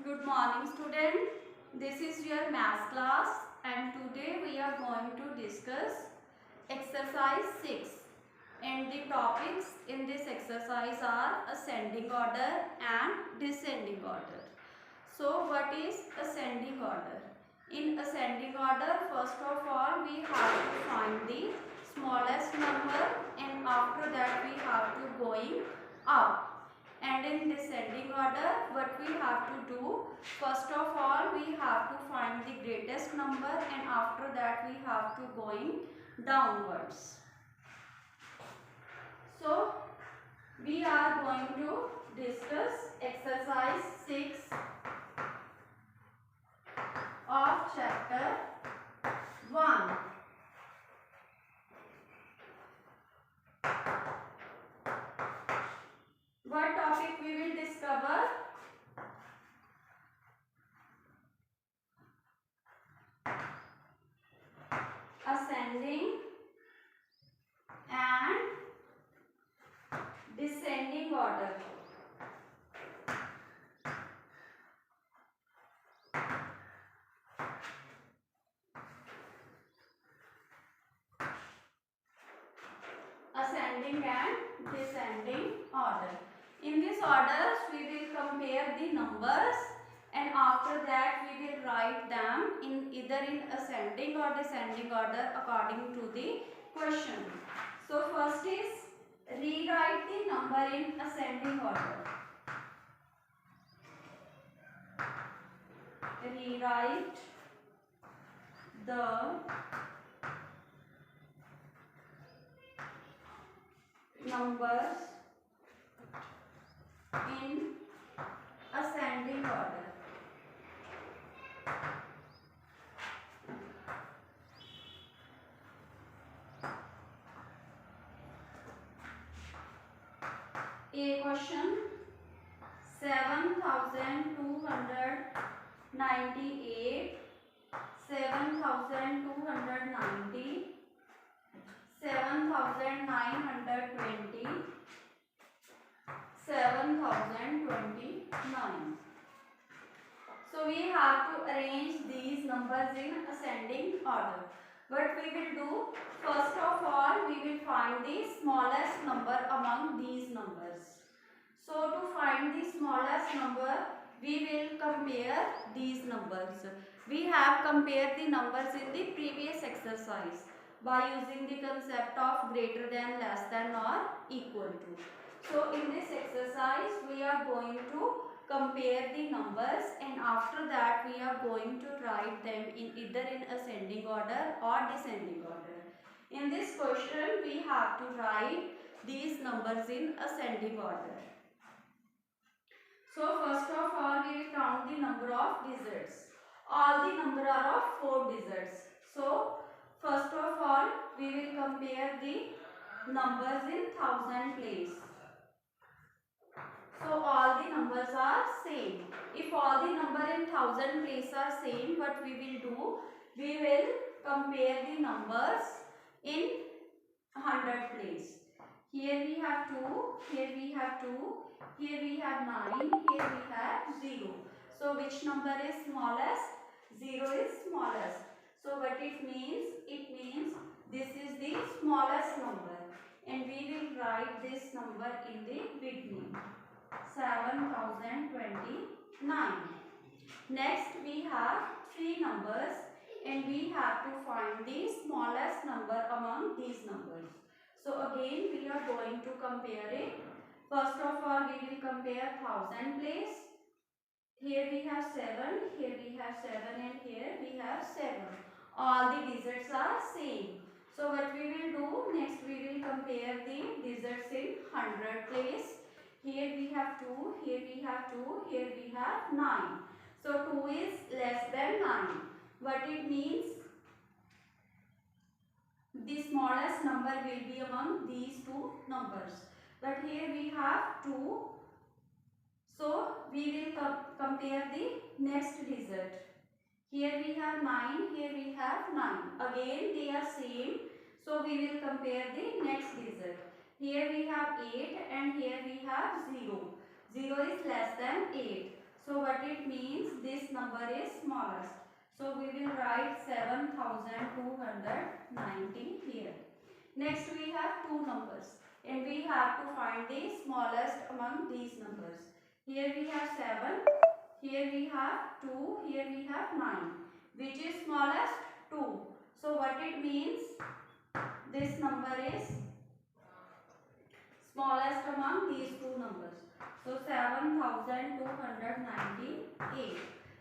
Good morning student. This is your math class and today we are going to discuss exercise 6 and the topics in this exercise are ascending order and descending order. So what is ascending order? In ascending order, first of all we have to find the smallest number and after that we have to going up. And in descending order, what we have to do, first of all we have to find the greatest number and after that we have to going downwards. So we are going to discuss exercise 6 of chapter 1. What topic we will discover? Ascending and descending order. Ascending and descending order. In this order, we will compare the numbers and after that we will write them in either in ascending or descending order according to the question. So first is rewrite the number in ascending order. Rewrite the numbers in ascending order. A question 7,298, 7,290, 7,920, 7,029. So we have to arrange these numbers in ascending order. What we will do, first of all we will find the smallest number among these numbers. So to find the smallest number, we will compare these numbers. We have compared the numbers in the previous exercise by using the concept of greater than, less than or equal to. So in this exercise, we are going to compare the numbers and after that we are going to write them in either in ascending order or descending order. In this question, we have to write these numbers in ascending order. So first of all we will count the number of digits. All the number are of 4 digits. So first of all we will compare the numbers in thousand place. So all the numbers are same. If all the number in thousand place are same, what we will do? We will compare the numbers in 100 place. Here we have 2, here we have 2, here we have 9, here we have 0. So which number is smallest? 0 is smallest. So what it means? It means this is the smallest number and we will write this number in the beginning. 7,029. Next we have 3 numbers and we have to find the smallest number among these numbers. So again we are going to compare it. First of all we will compare thousand place. Here we have 7, here we have 7 and here we have 7. All the digits are same. So what we will do, next we will compare the digits in 100 place. Here we have 2, here we have 2, here we have 9. So 2 is less than 9. What it means? The smallest number will be among these two numbers. But here we have 2. So we will compare the next digit. Here we have 9, here we have 9. Again they are same. So we will compare the next digit. Here we have 8 and here we have 0. 0 is less than 8. So what it means, this number is smallest. So we will write 7290 here. Next we have two numbers and we have to find the smallest among these numbers. Here we have 7, here we have 2, here we have 9. Which is smallest? 2. So what it means? This number is smallest among these two numbers. So 7298.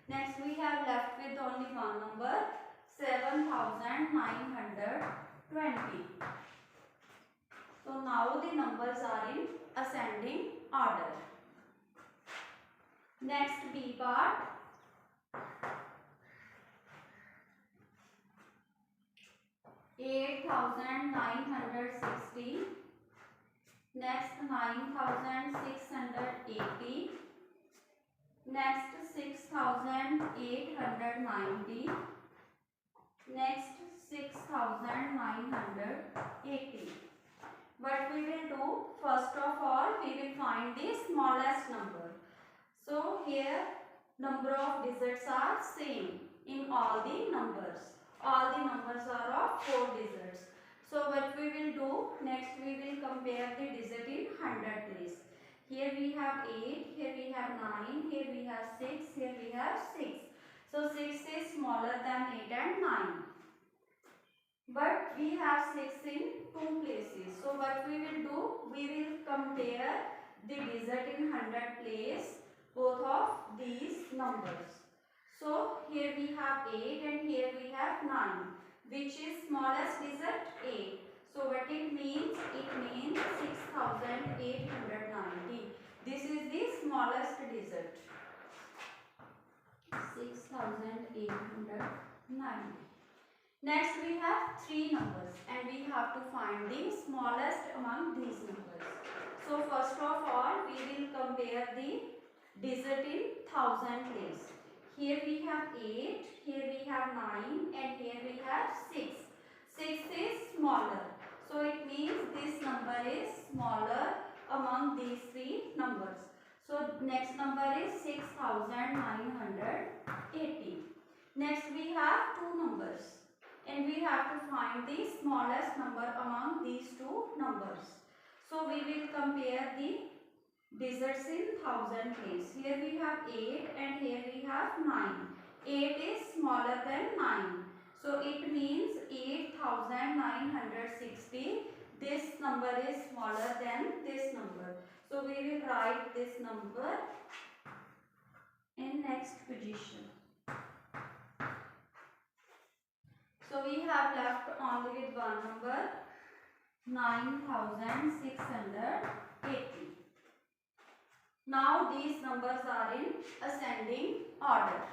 Next we have left with only one number, 7920. So now the numbers are in ascending order. Next B part. 8960. Next 9680. Next 6890. Next 6980. What we will do, first of all we will find the smallest number. So here number of digits are same in all the numbers. All the numbers are of 4 digits. So what we will do, next we will compare the digit in 100 place. Here we have 8, here we have 9, here we have 6, here we have 6. So 6 is smaller than 8 and 9. But we have 6 in 2 places. So what we will do, we will compare the digit in 100 place, both of these numbers. So here we have 8 and here we have 9. Which is smallest digit? 8. So what it means? It means 6890. This is the smallest digit. 6890. Next we have 3 numbers and we have to find the smallest among these numbers. So first of all we will compare the digit in thousand place. Here we have 8, here we have 9 and here we have 6. 6 is smaller. So it means this number is smaller among these 3 numbers. So next number is 6980. Next we have 2 numbers. And we have to find the smallest number among these two numbers. So we will compare the digits in thousand place. Here we have 8 and here we have 9. 8 is smaller than 9. So it means 8960. This number is smaller than this number. So we will write this number in next position. So we have left only with one number, 9680. Now these numbers are in ascending order.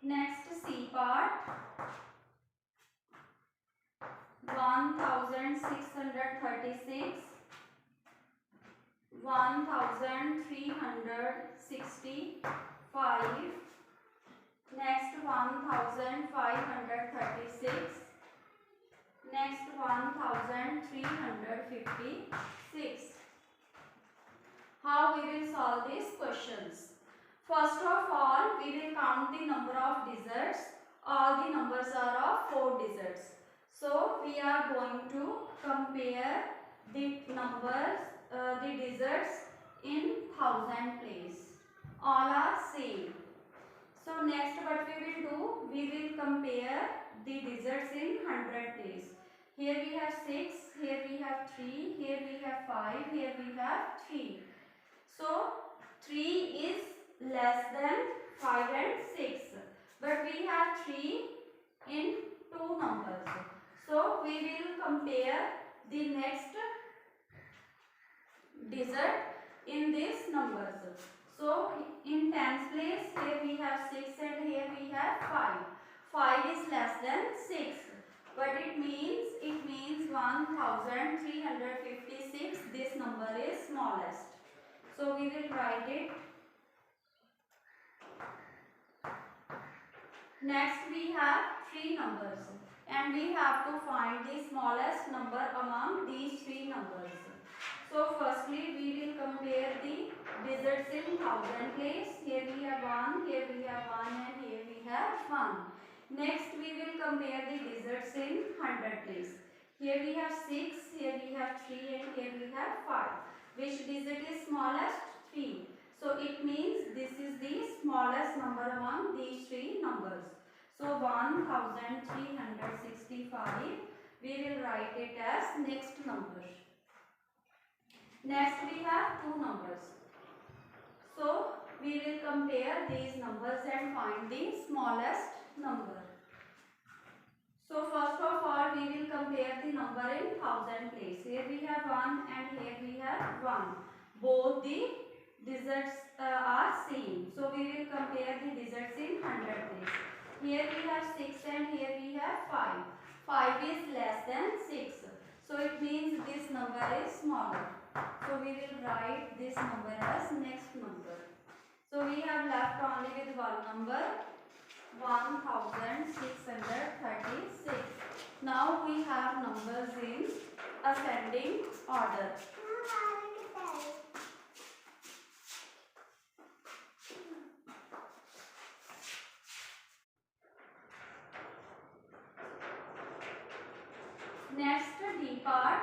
Next C part. 1636, 1365, next 1536, next 1356. How we will solve these questions? First of all, we will count the number of digits. All the numbers are of 4 digits. So we are going to compare the numbers, the digits in thousand place. All are same. So next what we will do, we will compare the digits in 100 place. Here we have 6, here we have 3, here we have 5, here we have 3. So 3 is less than 5 and 6. But we have 3 in 2 numbers. So we will compare the next digit in these numbers. So in tens place, here we have 6 and here we have 5. 5 is less than 6. What it means? It means 1356. This number is smallest. So we will write it Next we have three numbers and we have to find the smallest number among these three numbers. So firstly we will compare the digits in thousand place. Here we have 1, here we have 1 and here we have 1. Next we will compare the digits in hundred place. Here we have 6, here we have 3 and here we have 5. Which digit is smallest? 3. So it means this is the smallest number among these three numbers. So 1365 we will write it as next number. Next we have two numbers. So we will compare these numbers and find the smallest number. So first of all we will compare the number in thousand place. Here we have 1 and here we have 1. Both the digits are same. So we will compare the digits in hundred place. Here we have 6 and here we have 5. 5 is less than 6. So it means this number is smaller. So we will write this number as next number. So we have left only with one number, 1636. Now we have numbers in ascending order. Next D part.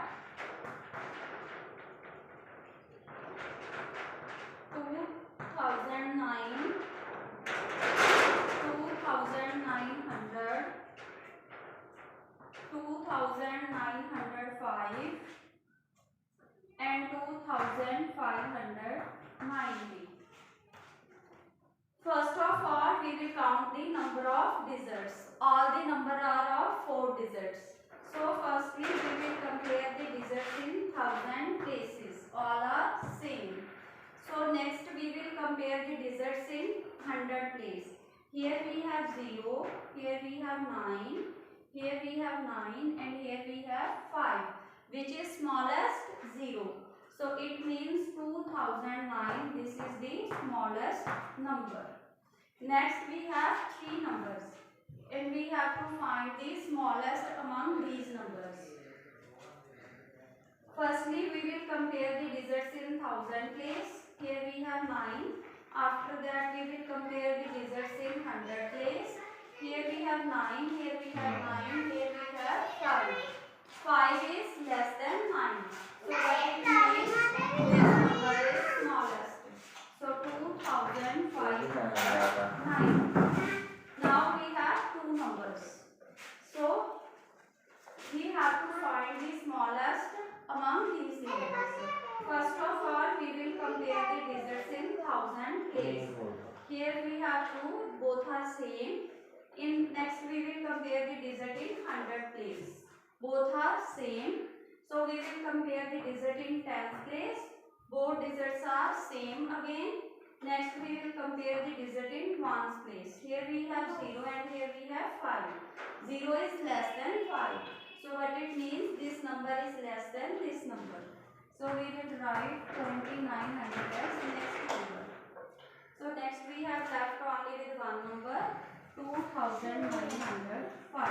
2009, 2900, 2905 and 2590. First of all we will count the number of digits. All the number are of 4 digits. So firstly we will compare the digits in thousand places. All are same. So next we will compare the digits in hundred place. Here we have 0, here we have 9, here we have 9 and here we have 5. Which is smallest? 0. So it means 2009. This is the smallest number. Next we have three numbers and we have to find the smallest among these numbers. Firstly we will compare the digits in thousand place. Here we have 9. After that we will compare the digits in hundred place. Here we have 9, here we have 9, here we have 5. 5 is less than 9. So what it means, this number is smallest. So 2509. Now we have two numbers. So we have to find the smallest among these numbers. First of all we will compare the digits in thousand place. Here we have 2, both are same. Next we will compare the digit in hundred place. Both are same. So we will compare the digit in tenth place. Both digits are same again. Next we will compare the digit in ones place. Here we have 0 and here we have 5. 0 is less than 5. So what it means, this number is less than this number. So we will write 2900 as next number. So next we have left only with one number, 2905.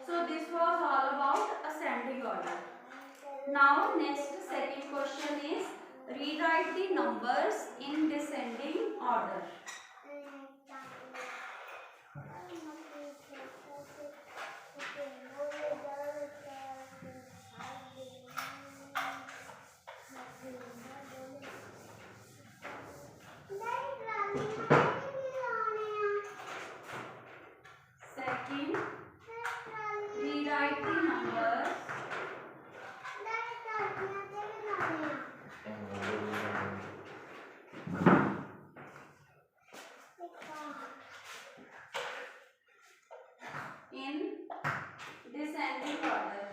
So this was all about ascending order. Now next second question is rewrite the numbers in descending order. Second, rewrite the numbers in descending order.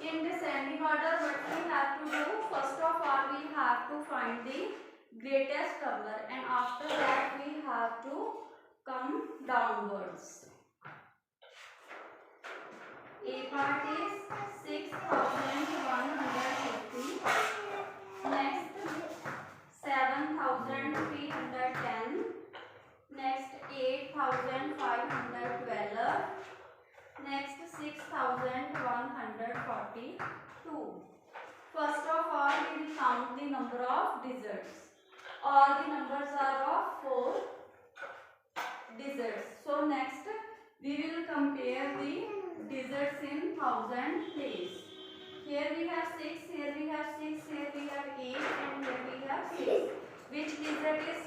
In descending order, what we have to do, first of all we have to find the greatest number and after that we have to come downwards. numbers are of 4 digits. So next we will compare the digits in thousand place. Here we have 6, here we have 6, here we have 8, and here we have 6. Which digit is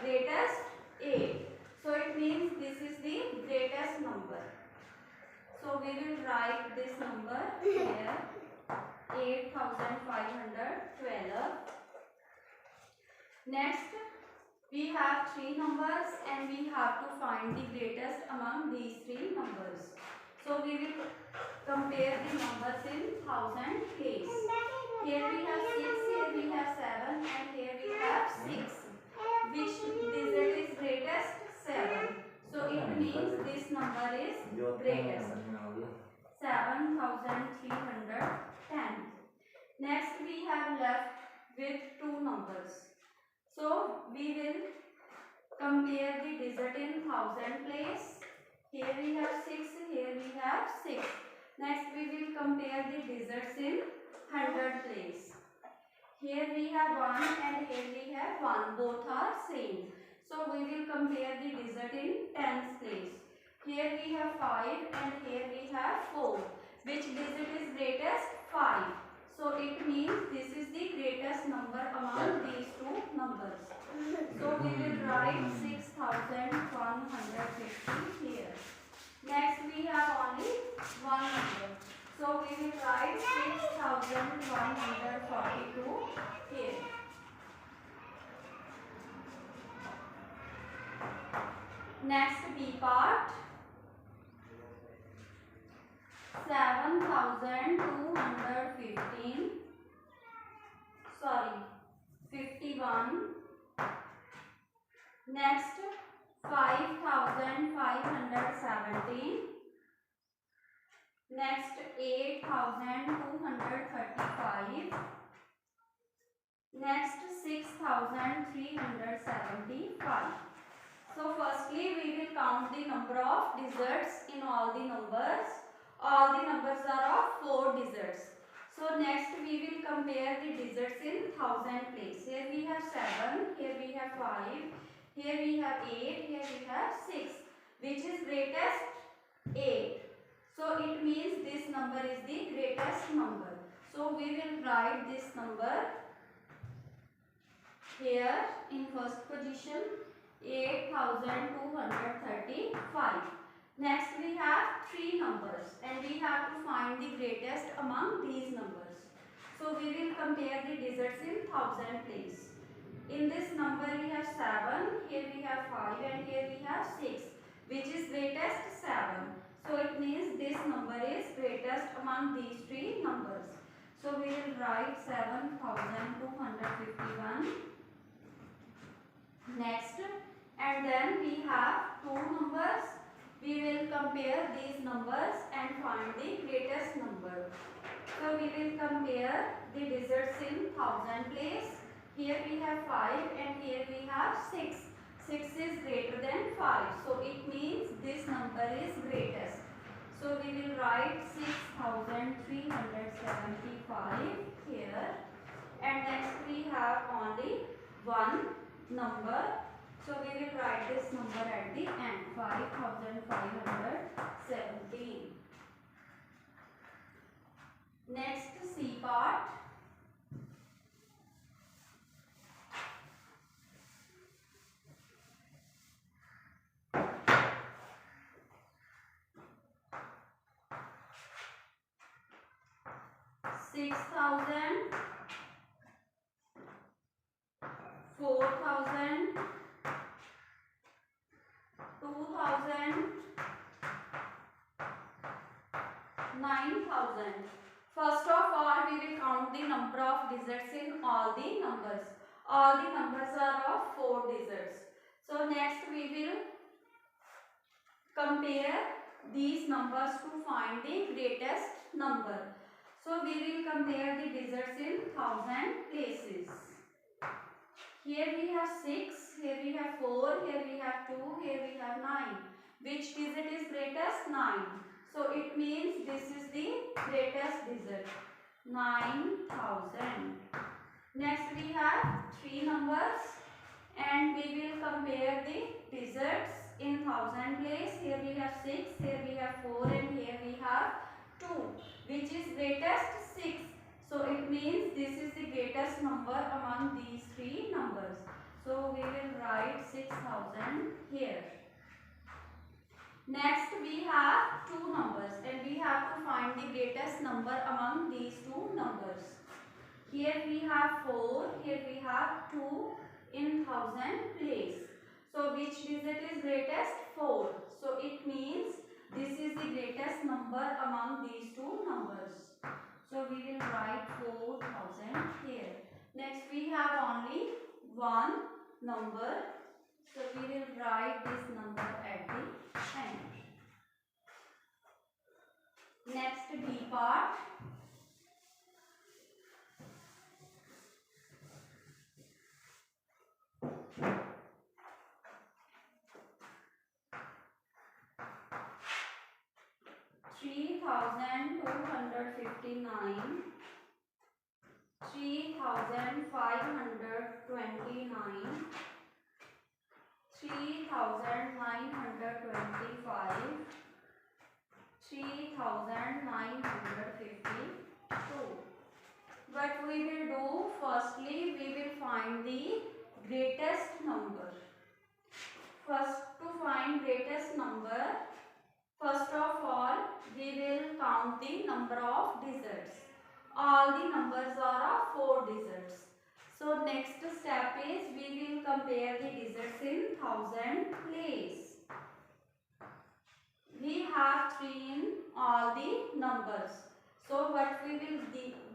greatest? 8. So it means this is the greatest number. So we will write this number here, 8512. Next we have 3 numbers and we have to find the greatest among these 3 numbers. So we will compare the numbers in thousand place. Here we have 6, here we have 7, and here we have 6. Which digit is greatest? 7. So it means this number is greatest. 7310. Next we have left with 2 numbers. So we will compare the digit in thousand place. Here we have 6, here we have 6. Next we will compare the digits in hundred place. Here we have 1 and here we have 1. Both are same. So we will compare the digit in tens place. Here we have 5 and here we have 4. Which digit is greatest? 5. So it means this is the greatest number among these 2 numbers. So we will write 6150 here. Next we have only one number. So we will write 6142 here. Next B part, 7215. Sorry, 51. Next 5517. Next 8235. Next 6375. So firstly we will count the number of digits in all the numbers. All the numbers are of 4 digits. So next we will compare the digits in thousand place. Here we have 7, here we have 5, here we have 8, here we have 6. Which is greatest? 8. So it means this number is the greatest number. So we will write this number here in first position, 8235. Next we have 3 numbers and we have to find the greatest among these numbers. So we will compare the digits in thousand place. In this number we have 7, here we have 5, and here we have 6. Which is greatest? 7. So it means this number is greatest among these 3 numbers. So we will write 7251. Next, and then we have 2 numbers. We will compare these numbers and find the greatest number. So we will compare the digits in thousand place. Here we have 5 and here we have 6. 6 is greater than 5. So it means this number is greatest. So we will write 6375 here. And next we have only one number. So we will write this number at the end, 5517. Next C part. $6,000, $4,000, $2,000, $9,000. First of all, we will count the number of digits in all the numbers. All the numbers are of 4 digits. So next we will compare these numbers to find the greatest number. So we will compare the digits in thousand places. Here we have 6, here we have 4, here we have 2, here we have 9. Which digit is greatest? 9. So it means this is the greatest digit, 9,000. Next we have 3 numbers and we will compare the digits in thousand place. Here we have 6, here we have 4, and here we have 2. Which is greatest? 6. So it means this is the greatest number among these three numbers. So we will write 6000 here. Next we have two numbers and we have to find the greatest number among these two numbers. Here we have 4, here we have 2 in thousand place. So which digit is greatest? 4. So it means this is the greatest number among these two numbers. So we will write 4000 here. Next we have only one number. So we will write this number at the end. Next B part. Three thousand 259, 3529, 3925, 3952. What we will do, firstly we will find the greatest number. First, to find greatest number, first of all we will count the number of digits. All the numbers are of 4 digits. So next step is we will compare the digits in thousand place. We have 3 in all the numbers. So what we will,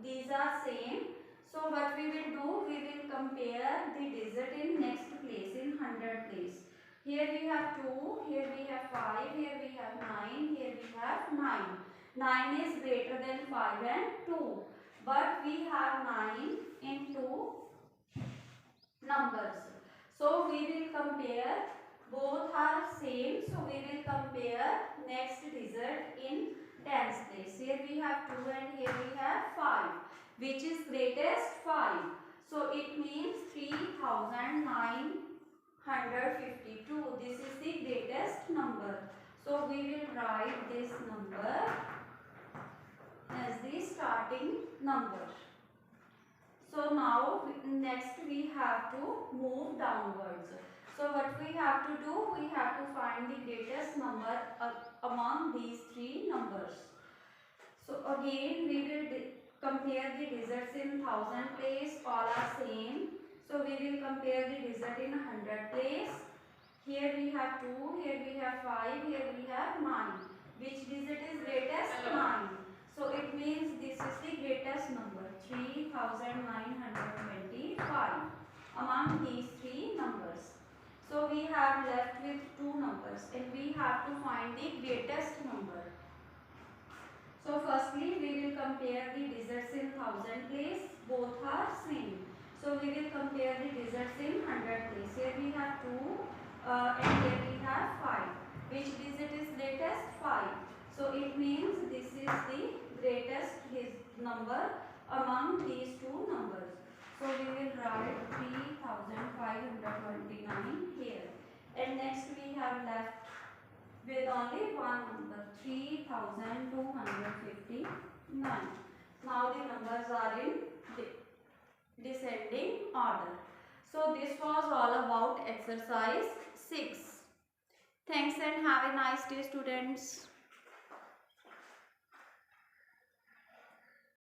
these are same. So what we will do, we will compare the digit in next place, in hundred place. Here we have 2, here we have 5, here we have 9, here we have 9. 9 is greater than 5 and 2. But we have 9 in 2 numbers. So we will compare, both are same. So we will compare next digit in tens place. Here we have 2 and here we have 5. Which is greatest? 5. So it means 3952. This is the greatest number. So we will write this number as the starting number. So now next we have to move downwards. So what we have to do, we have to find the greatest number among these three numbers. So again we will compare the digits in thousand place, all are same. So we will compare the digit in 100 place. Here we have 2, here we have 5, here we have 9. Which digit is greatest? 9. So it means this is the greatest number, 3925 among these three numbers. So we have left with two numbers and we have to find the greatest number. So firstly we will compare the digits in thousand place, both are same. So we will compare the digits in 100 place. Here we have 2 and here we have 5. Which digit is greatest? 5. So it means this is the greatest number among these two numbers. So we will write 3529 here. And next we have left with only one number, 3259. Now the numbers are in descending order. So this was all about exercise 6. Thanks and have a nice day, students.